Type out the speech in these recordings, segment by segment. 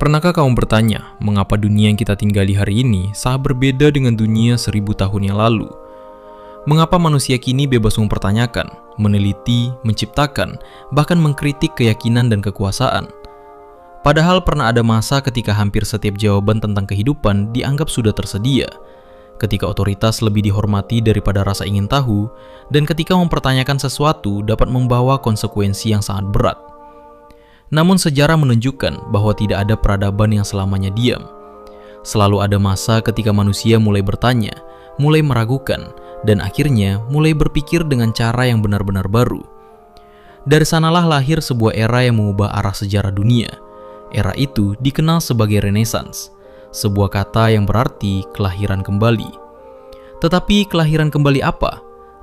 Pernahkah kamu bertanya, mengapa dunia yang kita tinggali hari ini sangat berbeda dengan dunia 1000 tahun yang lalu? Mengapa manusia kini bebas mempertanyakan, meneliti, menciptakan, bahkan mengkritik keyakinan dan kekuasaan? Padahal pernah ada masa ketika hampir setiap jawaban tentang kehidupan dianggap sudah tersedia, ketika otoritas lebih dihormati daripada rasa ingin tahu, dan ketika mempertanyakan sesuatu dapat membawa konsekuensi yang sangat berat. Namun sejarah menunjukkan bahwa tidak ada peradaban yang selamanya diam. Selalu ada masa ketika manusia mulai bertanya, mulai meragukan, dan akhirnya mulai berpikir dengan cara yang benar-benar baru. Dari sanalah lahir sebuah era yang mengubah arah sejarah dunia. Era itu dikenal sebagai Renaissance, sebuah kata yang berarti kelahiran kembali. Tetapi kelahiran kembali apa?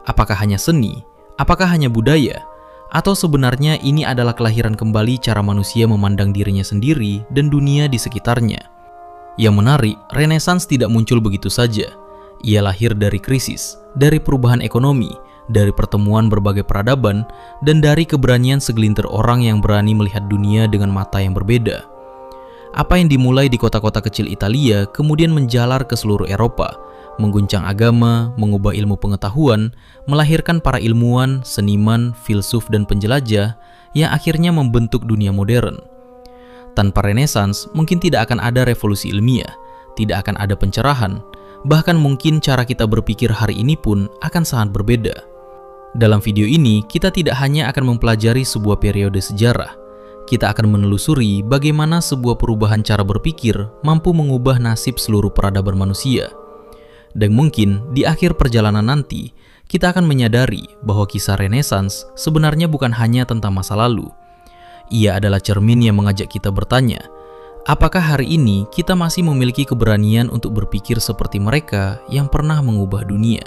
Apakah hanya seni? Apakah hanya budaya? Atau sebenarnya ini adalah kelahiran kembali cara manusia memandang dirinya sendiri dan dunia di sekitarnya? Yang menarik, Renaissance tidak muncul begitu saja. Ia lahir dari krisis, dari perubahan ekonomi, dari pertemuan berbagai peradaban, dan dari keberanian segelintir orang yang berani melihat dunia dengan mata yang berbeda. Apa yang dimulai di kota-kota kecil Italia kemudian menjalar ke seluruh Eropa, mengguncang agama, mengubah ilmu pengetahuan, melahirkan para ilmuwan, seniman, filsuf, dan penjelajah yang akhirnya membentuk dunia modern. Tanpa Renaissance, mungkin tidak akan ada revolusi ilmiah, tidak akan ada pencerahan, bahkan mungkin cara kita berpikir hari ini pun akan sangat berbeda. Dalam video ini, kita tidak hanya akan mempelajari sebuah periode sejarah, kita akan menelusuri bagaimana sebuah perubahan cara berpikir mampu mengubah nasib seluruh peradaban manusia. Dan mungkin di akhir perjalanan nanti, kita akan menyadari bahwa kisah Renaissance sebenarnya bukan hanya tentang masa lalu. Ia adalah cermin yang mengajak kita bertanya, apakah hari ini kita masih memiliki keberanian untuk berpikir seperti mereka yang pernah mengubah dunia?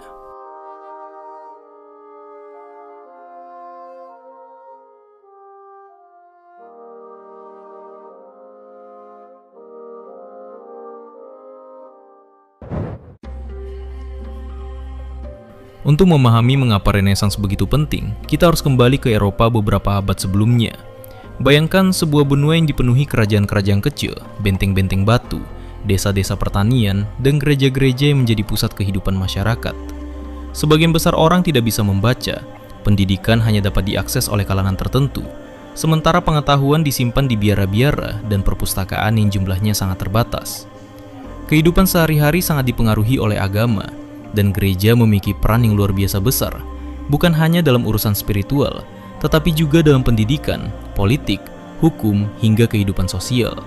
Untuk memahami mengapa Renaissance begitu penting, kita harus kembali ke Eropa beberapa abad sebelumnya. Bayangkan sebuah benua yang dipenuhi kerajaan-kerajaan kecil, benteng-benteng batu, desa-desa pertanian, dan gereja-gereja yang menjadi pusat kehidupan masyarakat. Sebagian besar orang tidak bisa membaca, pendidikan hanya dapat diakses oleh kalangan tertentu, sementara pengetahuan disimpan di biara-biara dan perpustakaan yang jumlahnya sangat terbatas. Kehidupan sehari-hari sangat dipengaruhi oleh agama, dan gereja memiliki peran yang luar biasa besar, bukan hanya dalam urusan spiritual, tetapi juga dalam pendidikan, politik, hukum, hingga kehidupan sosial.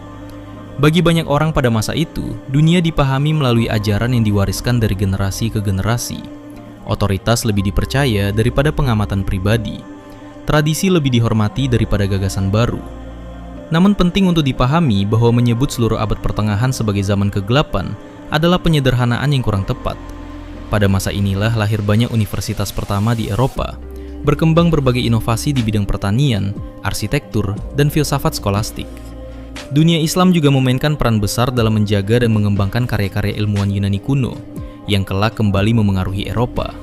Bagi banyak orang pada masa itu, dunia dipahami melalui ajaran yang diwariskan dari generasi ke generasi. Otoritas lebih dipercaya daripada pengamatan pribadi. Tradisi lebih dihormati daripada gagasan baru. Namun penting untuk dipahami bahwa menyebut seluruh abad pertengahan sebagai zaman kegelapan adalah penyederhanaan yang kurang tepat. Pada masa inilah lahir banyak universitas pertama di Eropa, berkembang berbagai inovasi di bidang pertanian, arsitektur, dan filsafat skolastik. Dunia Islam juga memainkan peran besar dalam menjaga dan mengembangkan karya-karya ilmuwan Yunani kuno, yang kelak kembali memengaruhi Eropa.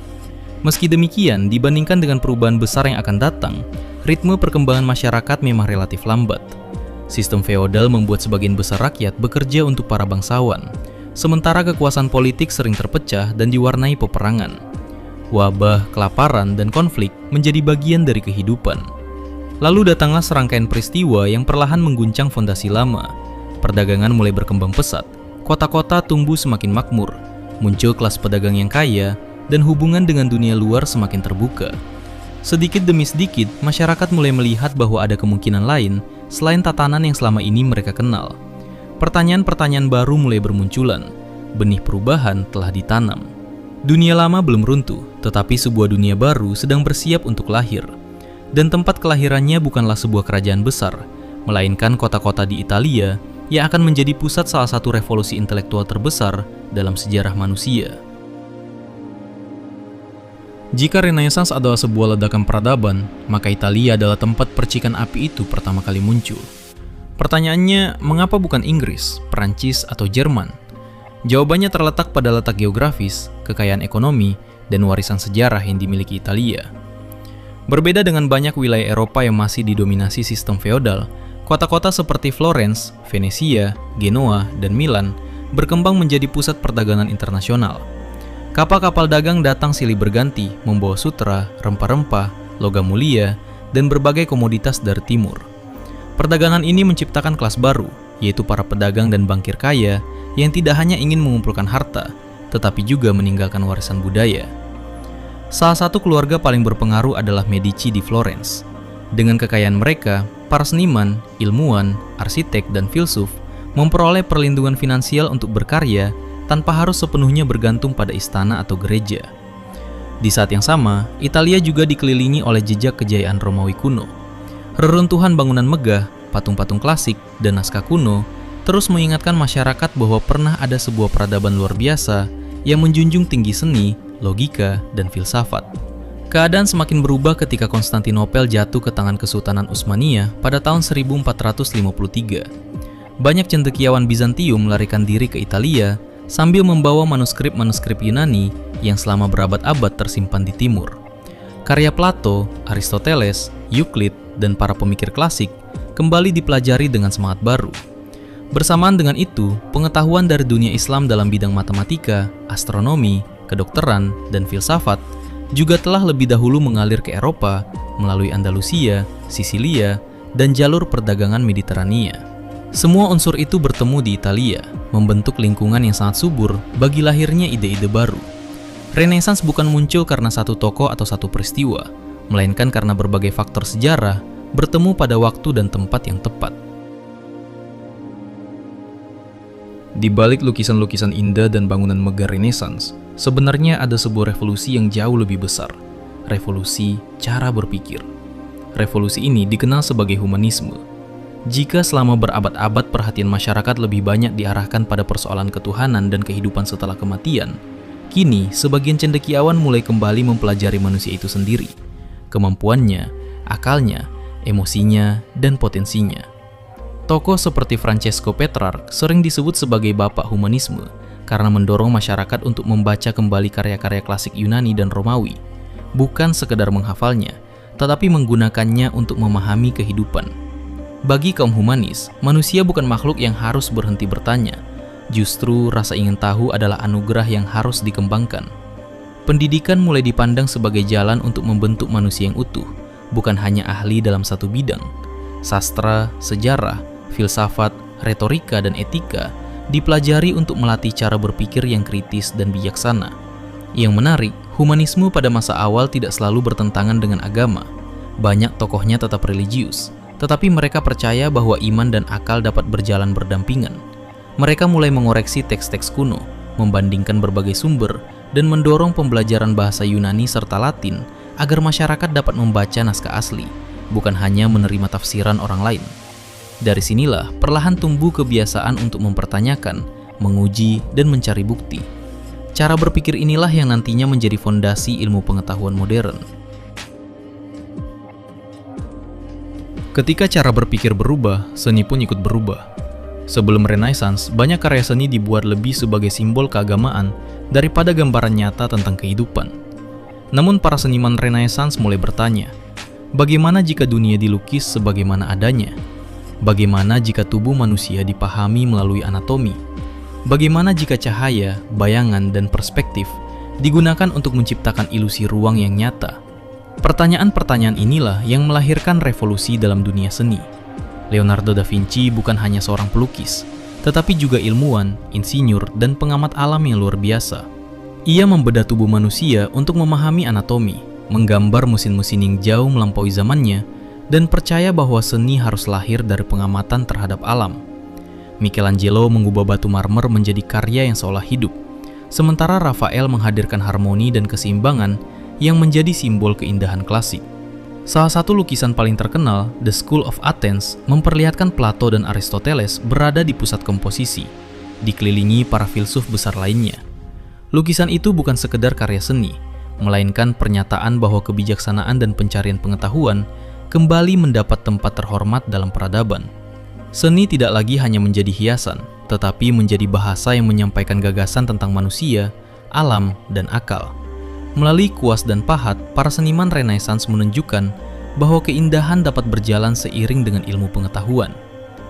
Meski demikian, dibandingkan dengan perubahan besar yang akan datang, ritme perkembangan masyarakat memang relatif lambat. Sistem feodal membuat sebagian besar rakyat bekerja untuk para bangsawan, sementara kekuasaan politik sering terpecah dan diwarnai peperangan. Wabah, kelaparan, dan konflik menjadi bagian dari kehidupan. Lalu datanglah serangkaian peristiwa yang perlahan mengguncang fondasi lama. Perdagangan mulai berkembang pesat, kota-kota tumbuh semakin makmur, muncul kelas pedagang yang kaya, dan hubungan dengan dunia luar semakin terbuka. Sedikit demi sedikit, masyarakat mulai melihat bahwa ada kemungkinan lain selain tatanan yang selama ini mereka kenal. Pertanyaan-pertanyaan baru mulai bermunculan, benih perubahan telah ditanam. Dunia lama belum runtuh, tetapi sebuah dunia baru sedang bersiap untuk lahir. Dan tempat kelahirannya bukanlah sebuah kerajaan besar, melainkan kota-kota di Italia yang akan menjadi pusat salah satu revolusi intelektual terbesar dalam sejarah manusia. Jika Renaissance adalah sebuah ledakan peradaban, maka Italia adalah tempat percikan api itu pertama kali muncul. Pertanyaannya, mengapa bukan Inggris, Perancis, atau Jerman? Jawabannya terletak pada letak geografis, kekayaan ekonomi, dan warisan sejarah yang dimiliki Italia. Berbeda dengan banyak wilayah Eropa yang masih didominasi sistem feodal, Kota-kota seperti Florence, Venesia, Genoa, dan Milan berkembang menjadi pusat perdagangan internasional. Kapal-kapal dagang datang silih berganti membawa sutra, rempah-rempah, logam mulia, dan berbagai komoditas dari timur. Perdagangan ini menciptakan kelas baru, yaitu para pedagang dan bankir kaya yang tidak hanya ingin mengumpulkan harta, tetapi juga meninggalkan warisan budaya. Salah satu keluarga paling berpengaruh adalah Medici di Florence. Dengan kekayaan mereka, para seniman, ilmuwan, arsitek, dan filsuf memperoleh perlindungan finansial untuk berkarya tanpa harus sepenuhnya bergantung pada istana atau gereja. Di saat yang sama, Italia juga dikelilingi oleh jejak kejayaan Romawi kuno. Reruntuhan bangunan megah, patung-patung klasik, dan naskah kuno terus mengingatkan masyarakat bahwa pernah ada sebuah peradaban luar biasa yang menjunjung tinggi seni, logika, dan filsafat. Keadaan semakin berubah ketika Konstantinopel jatuh ke tangan Kesultanan Utsmaniyah pada tahun 1453. Banyak cendekiawan Bizantium melarikan diri ke Italia sambil membawa manuskrip-manuskrip Yunani yang selama berabad-abad tersimpan di timur. Karya Plato, Aristoteles, Euclid, dan para pemikir klasik kembali dipelajari dengan semangat baru. Bersamaan dengan itu, pengetahuan dari dunia Islam dalam bidang matematika, astronomi, kedokteran, dan filsafat juga telah lebih dahulu mengalir ke Eropa melalui Andalusia, Sisilia, dan jalur perdagangan Mediterania. Semua unsur itu bertemu di Italia, membentuk lingkungan yang sangat subur bagi lahirnya ide-ide baru. Renaissance bukan muncul karena satu tokoh atau satu peristiwa, melainkan karena berbagai faktor sejarah bertemu pada waktu dan tempat yang tepat. Di balik lukisan-lukisan indah dan bangunan megah Renaissance, sebenarnya ada sebuah revolusi yang jauh lebih besar. Revolusi cara berpikir. Revolusi ini dikenal sebagai humanisme. Jika selama berabad-abad perhatian masyarakat lebih banyak diarahkan pada persoalan ketuhanan dan kehidupan setelah kematian, kini sebagian cendekiawan mulai kembali mempelajari manusia itu sendiri, kemampuannya, akalnya, emosinya, dan potensinya. Tokoh seperti Francesco Petrarch sering disebut sebagai bapak humanisme karena mendorong masyarakat untuk membaca kembali karya-karya klasik Yunani dan Romawi, bukan sekedar menghafalnya, tetapi menggunakannya untuk memahami kehidupan. Bagi kaum humanis, manusia bukan makhluk yang harus berhenti bertanya. Justru rasa ingin tahu adalah anugerah yang harus dikembangkan. Pendidikan mulai dipandang sebagai jalan untuk membentuk manusia yang utuh, bukan hanya ahli dalam satu bidang. Sastra, sejarah, filsafat, retorika, dan etika dipelajari untuk melatih cara berpikir yang kritis dan bijaksana. Yang menarik, humanisme pada masa awal tidak selalu bertentangan dengan agama. Banyak tokohnya tetap religius, tetapi mereka percaya bahwa iman dan akal dapat berjalan berdampingan. Mereka mulai mengoreksi teks-teks kuno, membandingkan berbagai sumber, dan mendorong pembelajaran bahasa Yunani serta Latin agar masyarakat dapat membaca naskah asli, bukan hanya menerima tafsiran orang lain. Dari sinilah perlahan tumbuh kebiasaan untuk mempertanyakan, menguji, dan mencari bukti. Cara berpikir inilah yang nantinya menjadi fondasi ilmu pengetahuan modern. Ketika cara berpikir berubah, seni pun ikut berubah. Sebelum Renaissance, banyak karya seni dibuat lebih sebagai simbol keagamaan daripada gambaran nyata tentang kehidupan. Namun para seniman Renaissance mulai bertanya, bagaimana jika dunia dilukis sebagaimana adanya? Bagaimana jika tubuh manusia dipahami melalui anatomi? Bagaimana jika cahaya, bayangan, dan perspektif digunakan untuk menciptakan ilusi ruang yang nyata? Pertanyaan-pertanyaan inilah yang melahirkan revolusi dalam dunia seni. Leonardo da Vinci bukan hanya seorang pelukis, tetapi juga ilmuwan, insinyur, dan pengamat alam yang luar biasa. Ia membedah tubuh manusia untuk memahami anatomi, menggambar mesin-mesin yang jauh melampaui zamannya, dan percaya bahwa seni harus lahir dari pengamatan terhadap alam. Michelangelo mengubah batu marmer menjadi karya yang seolah hidup, sementara Raphael menghadirkan harmoni dan keseimbangan yang menjadi simbol keindahan klasik. Salah satu lukisan paling terkenal, The School of Athens, memperlihatkan Plato dan Aristoteles berada di pusat komposisi, dikelilingi para filsuf besar lainnya. Lukisan itu bukan sekedar karya seni, melainkan pernyataan bahwa kebijaksanaan dan pencarian pengetahuan kembali mendapat tempat terhormat dalam peradaban. Seni tidak lagi hanya menjadi hiasan, tetapi menjadi bahasa yang menyampaikan gagasan tentang manusia, alam, dan akal. Melalui kuas dan pahat, para seniman Renaissance menunjukkan bahwa keindahan dapat berjalan seiring dengan ilmu pengetahuan.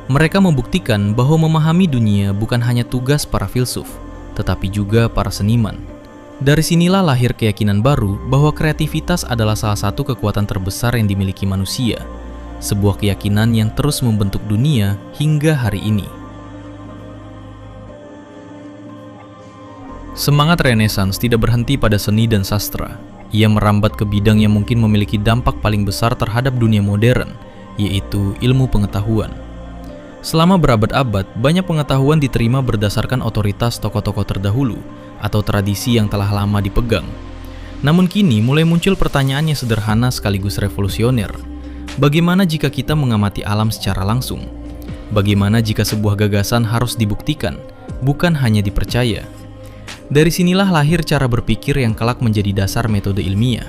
Mereka membuktikan bahwa memahami dunia bukan hanya tugas para filsuf, tetapi juga para seniman. Dari sinilah lahir keyakinan baru bahwa kreativitas adalah salah satu kekuatan terbesar yang dimiliki manusia, sebuah keyakinan yang terus membentuk dunia hingga hari ini. Semangat Renaissance tidak berhenti pada seni dan sastra. Ia merambat ke bidang yang mungkin memiliki dampak paling besar terhadap dunia modern, yaitu ilmu pengetahuan. Selama berabad-abad, banyak pengetahuan diterima berdasarkan otoritas tokoh-tokoh terdahulu atau tradisi yang telah lama dipegang. Namun kini mulai muncul pertanyaan yang sederhana sekaligus revolusioner. Bagaimana jika kita mengamati alam secara langsung? Bagaimana jika sebuah gagasan harus dibuktikan, bukan hanya dipercaya? Dari sinilah lahir cara berpikir yang kelak menjadi dasar metode ilmiah.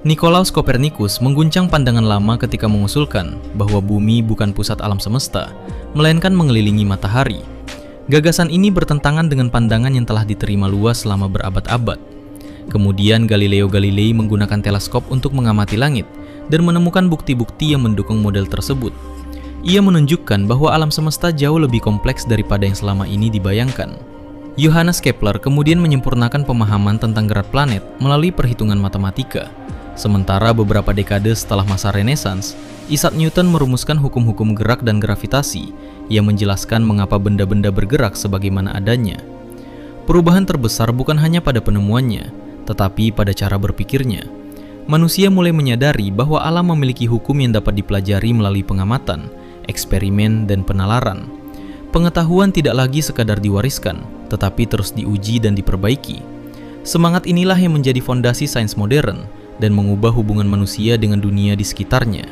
Nicolaus Copernicus mengguncang pandangan lama ketika mengusulkan bahwa bumi bukan pusat alam semesta, melainkan mengelilingi matahari. Gagasan ini bertentangan dengan pandangan yang telah diterima luas selama berabad-abad. Kemudian Galileo Galilei menggunakan teleskop untuk mengamati langit dan menemukan bukti-bukti yang mendukung model tersebut. Ia menunjukkan bahwa alam semesta jauh lebih kompleks daripada yang selama ini dibayangkan. Johannes Kepler kemudian menyempurnakan pemahaman tentang gerak planet melalui perhitungan matematika. Sementara beberapa dekade setelah masa Renaissance, Isaac Newton merumuskan hukum-hukum gerak dan gravitasi yang menjelaskan mengapa benda-benda bergerak sebagaimana adanya. Perubahan terbesar bukan hanya pada penemuannya, tetapi pada cara berpikirnya. Manusia mulai menyadari bahwa alam memiliki hukum yang dapat dipelajari melalui pengamatan, eksperimen, dan penalaran. Pengetahuan tidak lagi sekadar diwariskan, tetapi terus diuji dan diperbaiki. Semangat inilah yang menjadi fondasi sains modern dan mengubah hubungan manusia dengan dunia di sekitarnya.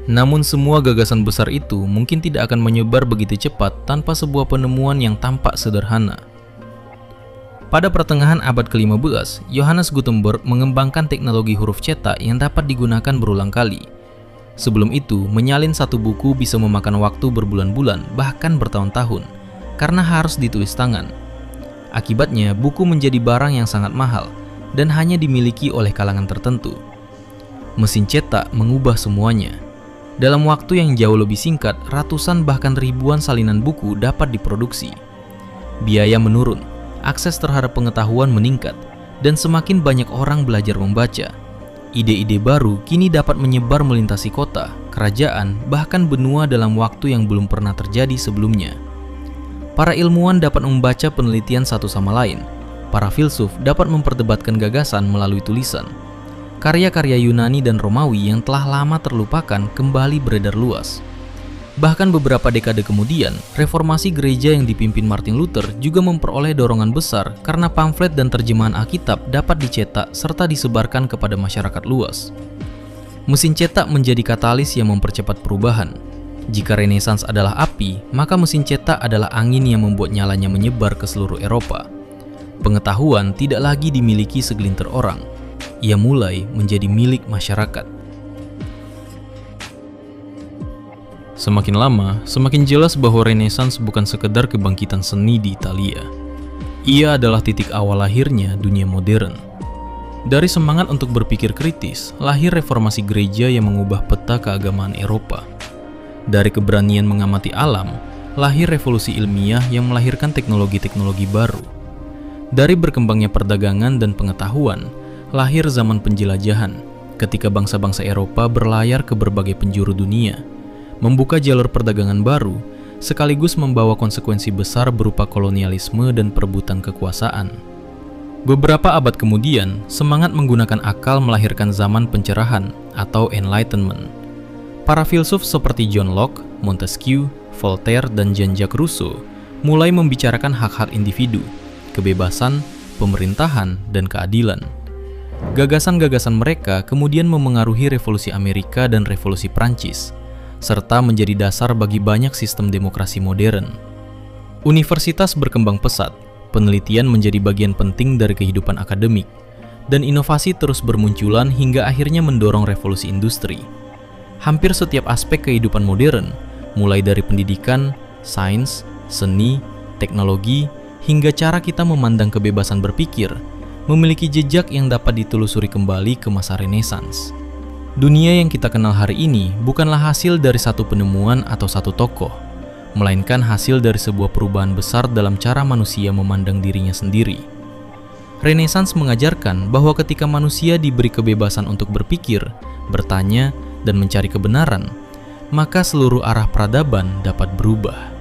Namun semua gagasan besar itu mungkin tidak akan menyebar begitu cepat tanpa sebuah penemuan yang tampak sederhana. Pada pertengahan abad ke-15, Johannes Gutenberg mengembangkan teknologi huruf cetak yang dapat digunakan berulang kali. Sebelum itu, menyalin satu buku bisa memakan waktu berbulan-bulan, bahkan bertahun-tahun, karena harus ditulis tangan. Akibatnya, buku menjadi barang yang sangat mahal dan hanya dimiliki oleh kalangan tertentu. Mesin cetak mengubah semuanya. Dalam waktu yang jauh lebih singkat, ratusan bahkan ribuan salinan buku dapat diproduksi. Biaya menurun, akses terhadap pengetahuan meningkat, dan semakin banyak orang belajar membaca. Ide-ide baru kini dapat menyebar melintasi kota, kerajaan, bahkan benua dalam waktu yang belum pernah terjadi sebelumnya. Para ilmuwan dapat membaca penelitian satu sama lain. Para filsuf dapat memperdebatkan gagasan melalui tulisan. Karya-karya Yunani dan Romawi yang telah lama terlupakan kembali beredar luas. Bahkan beberapa dekade kemudian, reformasi gereja yang dipimpin Martin Luther juga memperoleh dorongan besar karena pamflet dan terjemahan Alkitab dapat dicetak serta disebarkan kepada masyarakat luas. Mesin cetak menjadi katalis yang mempercepat perubahan. Jika Renaissance adalah api, maka mesin cetak adalah angin yang membuat nyalanya menyebar ke seluruh Eropa. Pengetahuan tidak lagi dimiliki segelintir orang. Ia mulai menjadi milik masyarakat. Semakin lama, semakin jelas bahwa Renaissance bukan sekedar kebangkitan seni di Italia. Ia adalah titik awal lahirnya dunia modern. Dari semangat untuk berpikir kritis, lahir reformasi gereja yang mengubah peta keagamaan Eropa. Dari keberanian mengamati alam, lahir revolusi ilmiah yang melahirkan teknologi-teknologi baru. Dari berkembangnya perdagangan dan pengetahuan, lahir zaman penjelajahan, ketika bangsa-bangsa Eropa berlayar ke berbagai penjuru dunia, membuka jalur perdagangan baru, sekaligus membawa konsekuensi besar berupa kolonialisme dan perebutan kekuasaan. Beberapa abad kemudian, semangat menggunakan akal melahirkan zaman pencerahan atau Enlightenment. Para filsuf seperti John Locke, Montesquieu, Voltaire, dan Jean-Jacques Rousseau mulai membicarakan hak-hak individu, kebebasan, pemerintahan, dan keadilan. Gagasan-gagasan mereka kemudian memengaruhi Revolusi Amerika dan Revolusi Prancis, serta menjadi dasar bagi banyak sistem demokrasi modern. Universitas berkembang pesat, penelitian menjadi bagian penting dari kehidupan akademik, dan inovasi terus bermunculan hingga akhirnya mendorong revolusi industri. Hampir setiap aspek kehidupan modern, mulai dari pendidikan, sains, seni, teknologi, hingga cara kita memandang kebebasan berpikir, memiliki jejak yang dapat ditelusuri kembali ke masa Renaissance. Dunia yang kita kenal hari ini bukanlah hasil dari satu penemuan atau satu tokoh, melainkan hasil dari sebuah perubahan besar dalam cara manusia memandang dirinya sendiri. Renaissance mengajarkan bahwa ketika manusia diberi kebebasan untuk berpikir, bertanya, dan mencari kebenaran, maka seluruh arah peradaban dapat berubah.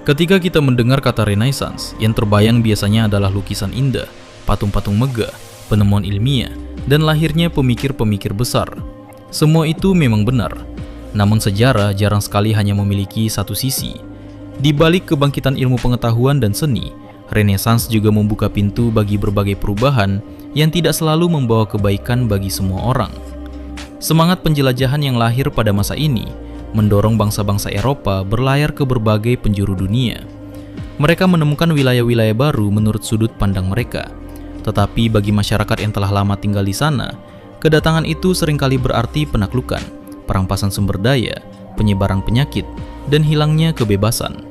Ketika kita mendengar kata Renaissance, yang terbayang biasanya adalah lukisan indah, patung-patung megah, penemuan ilmiah, dan lahirnya pemikir-pemikir besar. Semua itu memang benar, namun sejarah jarang sekali hanya memiliki satu sisi. Di balik kebangkitan ilmu pengetahuan dan seni, Renaissance juga membuka pintu bagi berbagai perubahan yang tidak selalu membawa kebaikan bagi semua orang. Semangat penjelajahan yang lahir pada masa ini mendorong bangsa-bangsa Eropa berlayar ke berbagai penjuru dunia. Mereka menemukan wilayah-wilayah baru menurut sudut pandang mereka. Tetapi bagi masyarakat yang telah lama tinggal di sana, kedatangan itu seringkali berarti penaklukan, perampasan sumber daya, penyebaran penyakit, dan hilangnya kebebasan.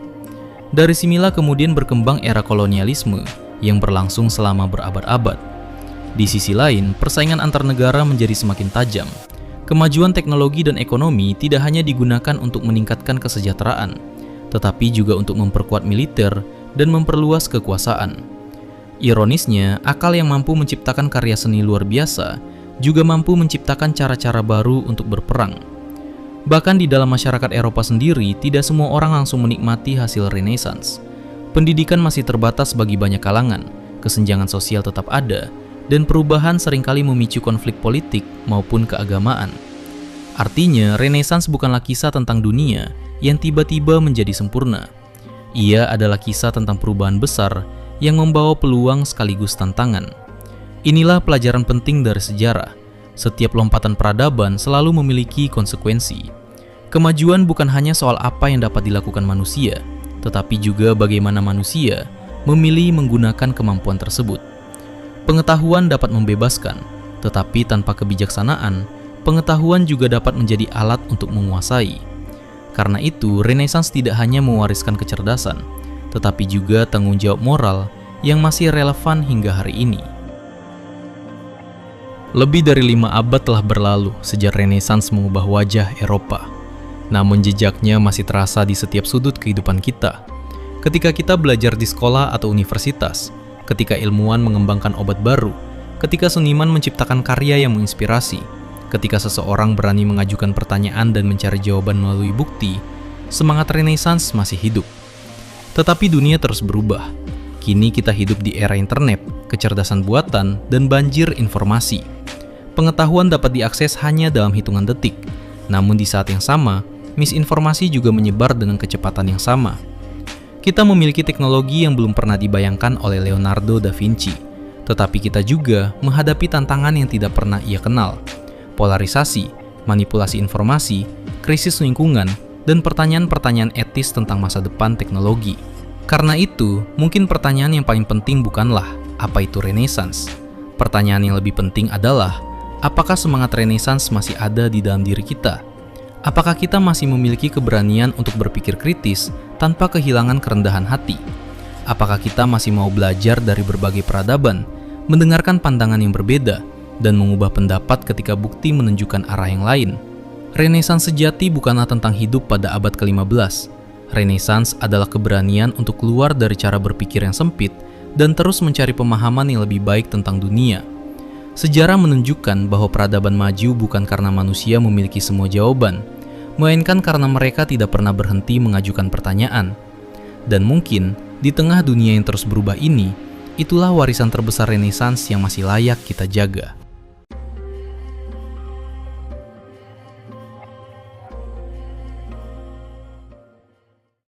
Dari sinilah kemudian berkembang era kolonialisme yang berlangsung selama berabad-abad. Di sisi lain, persaingan antar negara menjadi semakin tajam. Kemajuan teknologi dan ekonomi tidak hanya digunakan untuk meningkatkan kesejahteraan, tetapi juga untuk memperkuat militer dan memperluas kekuasaan. Ironisnya, akal yang mampu menciptakan karya seni luar biasa juga mampu menciptakan cara-cara baru untuk berperang. Bahkan di dalam masyarakat Eropa sendiri, tidak semua orang langsung menikmati hasil Renaissance. Pendidikan masih terbatas bagi banyak kalangan, kesenjangan sosial tetap ada, dan perubahan seringkali memicu konflik politik maupun keagamaan. Artinya, Renaissance bukanlah kisah tentang dunia yang tiba-tiba menjadi sempurna. Ia adalah kisah tentang perubahan besar yang membawa peluang sekaligus tantangan. Inilah pelajaran penting dari sejarah. Setiap lompatan peradaban selalu memiliki konsekuensi. Kemajuan bukan hanya soal apa yang dapat dilakukan manusia, tetapi juga bagaimana manusia memilih menggunakan kemampuan tersebut. Pengetahuan dapat membebaskan, tetapi tanpa kebijaksanaan, pengetahuan juga dapat menjadi alat untuk menguasai. Karena itu, Renaissance tidak hanya mewariskan kecerdasan, tetapi juga tanggung jawab moral yang masih relevan hingga hari ini. Lebih dari 5 abad telah berlalu sejak Renaissance mengubah wajah Eropa. Namun jejaknya masih terasa di setiap sudut kehidupan kita. Ketika kita belajar di sekolah atau universitas, ketika ilmuwan mengembangkan obat baru, ketika seniman menciptakan karya yang menginspirasi, ketika seseorang berani mengajukan pertanyaan dan mencari jawaban melalui bukti, semangat Renaissance masih hidup. Tetapi dunia terus berubah. Kini kita hidup di era internet, kecerdasan buatan, dan banjir informasi. Pengetahuan dapat diakses hanya dalam hitungan detik, namun di saat yang sama, misinformasi juga menyebar dengan kecepatan yang sama. Kita memiliki teknologi yang belum pernah dibayangkan oleh Leonardo da Vinci, tetapi kita juga menghadapi tantangan yang tidak pernah ia kenal: polarisasi, manipulasi informasi, krisis lingkungan, dan pertanyaan-pertanyaan etis tentang masa depan teknologi. Karena itu, mungkin pertanyaan yang paling penting bukanlah apa itu Renaissance. Pertanyaan yang lebih penting adalah, apakah semangat Renaissance masih ada di dalam diri kita? Apakah kita masih memiliki keberanian untuk berpikir kritis tanpa kehilangan kerendahan hati? Apakah kita masih mau belajar dari berbagai peradaban, mendengarkan pandangan yang berbeda, dan mengubah pendapat ketika bukti menunjukkan arah yang lain? Renaissance sejati bukanlah tentang hidup pada abad ke-15. Renaissance adalah keberanian untuk keluar dari cara berpikir yang sempit dan terus mencari pemahaman yang lebih baik tentang dunia. Sejarah menunjukkan bahwa peradaban maju bukan karena manusia memiliki semua jawaban, melainkan karena mereka tidak pernah berhenti mengajukan pertanyaan. Dan mungkin, di tengah dunia yang terus berubah ini, itulah warisan terbesar Renaissance yang masih layak kita jaga.